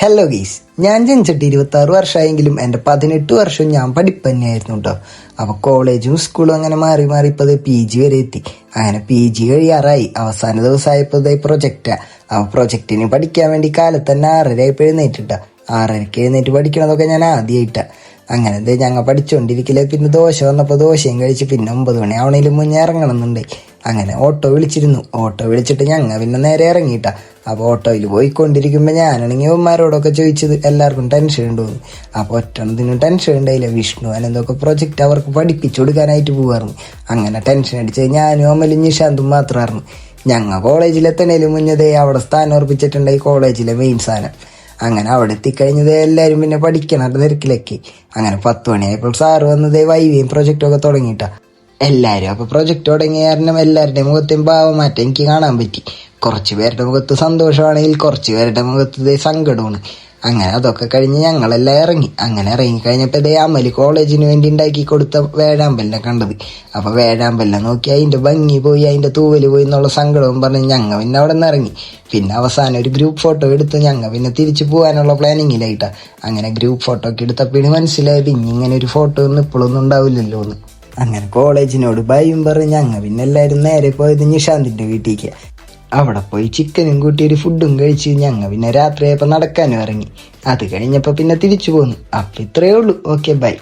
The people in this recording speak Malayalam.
ഹലോ ഗീസ്, ഞാൻ ജനിച്ചിട്ട് 26 വർഷമായെങ്കിലും എൻ്റെ 18 വർഷം ഞാൻ പഠിപ്പ് തന്നെയായിരുന്നു കേട്ടോ. അപ്പോൾ കോളേജും സ്കൂളും അങ്ങനെ മാറി മാറി ഇപ്പോൾ PG വരെ എത്തി. അങ്ങനെ PG കഴിയാറായി. അവസാന ദിവസമായപ്പോൾ പ്രൊജക്റ്റാ. അപ്പോൾ പ്രൊജക്റ്റിന് പഠിക്കാൻ വേണ്ടി കാലത്ത് തന്നെ 6:30 എഴുന്നേറ്റിട്ടാ. 6:30 എഴുന്നേറ്റ് പഠിക്കണതൊക്കെ ഞാൻ ആദ്യമായിട്ടാ. അങ്ങനെ ഞങ്ങൾ പഠിച്ചുകൊണ്ടിരിക്കലേ. പിന്നെ ദോശ വന്നപ്പോൾ ദോശയും കഴിച്ച് പിന്നെ 9 മണി ആവണേലും മുന്നേ ഇറങ്ങണം എന്നുണ്ടായി. അങ്ങനെ ഓട്ടോ വിളിച്ചിരുന്നു. ഓട്ടോ വിളിച്ചിട്ട് ഞങ്ങൾ പിന്നെ നേരെ ഇറങ്ങിയിട്ടാ. അപ്പോൾ ഓട്ടോയിൽ പോയിക്കൊണ്ടിരിക്കുമ്പോൾ ഞാനാണെങ്കിൽ ഉമ്മാരോടൊക്കെ ചോദിച്ചത് എല്ലാവർക്കും ടെൻഷൻ ഉണ്ടോന്ന്. അപ്പോൾ ഒറ്റണത്തിനും ടെൻഷൻ ഉണ്ടായില്ല. വിഷ്ണു എന്തൊക്കെ പ്രൊജക്റ്റ് അവർക്ക് പഠിപ്പിച്ചു കൊടുക്കാനായിട്ട് പോവായിരുന്നു. അങ്ങനെ ടെൻഷൻ അടിച്ച് ഞാനും അമലും നിഷാന്തും മാത്രമായിരുന്നു. ഞങ്ങൾ കോളേജിലെത്തണേലും മുന്നേ അവിടെ സ്ഥാനം ഉറപ്പിച്ചിട്ടുണ്ടായി, കോളേജിലെ മെയിൻ സ്ഥാനം. അങ്ങനെ അവിടെ എത്തിക്കഴിഞ്ഞത് എല്ലാവരും പിന്നെ പഠിക്കണം തിരക്കിലേക്ക്. അങ്ങനെ 10 മണിയായപ്പോൾ സാറ് വന്നത് വൈവിയും പ്രൊജക്റ്റും ഒക്കെ തുടങ്ങിയിട്ടാ. എല്ലാവരും അപ്പോൾ പ്രൊജക്റ്റ് തുടങ്ങിയ കാരണം എല്ലാവരുടെയും മുഖത്തെയും ഭാവമാറ്റം എനിക്ക് കാണാൻ പറ്റി. കുറച്ച് പേരുടെ മുഖത്ത് സന്തോഷമാണെങ്കിൽ കുറച്ച് പേരുടെ മുഖത്ത് സങ്കടമാണ്. അങ്ങനെ അതൊക്കെ കഴിഞ്ഞ് ഞങ്ങളെല്ലാം ഇറങ്ങി. അങ്ങനെ ഇറങ്ങിക്കഴിഞ്ഞപ്പോൾ അമല് കോളേജിന് വേണ്ടി ഉണ്ടാക്കി കൊടുത്ത വേഴാമ്പലിനെ കണ്ടത്. അപ്പോൾ വേഴാമ്പലിനെ നോക്കി അതിൻ്റെ ഭംഗി പോയി, അതിൻ്റെ തൂവൽ പോയി എന്നുള്ള സങ്കടവും പറഞ്ഞ് ഞങ്ങൾ പിന്നെ അവിടെ നിന്ന് ഇറങ്ങി. പിന്നെ അവസാനം ഒരു ഗ്രൂപ്പ് ഫോട്ടോ എടുത്ത് ഞങ്ങൾ പിന്നെ തിരിച്ചു പോകാനുള്ള പ്ലാനിങ്ങിലായിട്ടാണ്. അങ്ങനെ ഗ്രൂപ്പ് ഫോട്ടോ ഒക്കെ എടുത്തപ്പോൾ മനസ്സിലായത് ഇങ്ങനെ ഒരു ഫോട്ടോ ഒന്നും ഇപ്പോഴൊന്നും ഉണ്ടാവില്ലല്ലോ എന്ന്. അങ്ങനെ കോളേജിനോട് ബൈയും പറഞ്ഞ് ഞങ്ങൾ പിന്നെ എല്ലാവരും നേരെ പോയത് നിഷാന്തിൻ്റെ വീട്ടിലേക്ക്. അവിടെ പോയി ചിക്കനും കൂട്ടി ഒരു ഫുഡും കഴിച്ച് ഞങ്ങൾ പിന്നെ രാത്രിയായപ്പോൾ നടക്കാനും ഇറങ്ങി. അത് കഴിഞ്ഞപ്പോൾ പിന്നെ തിരിച്ചു പോന്നു. അപ്പം ഇത്രയേ ഉള്ളൂ. Okay, by.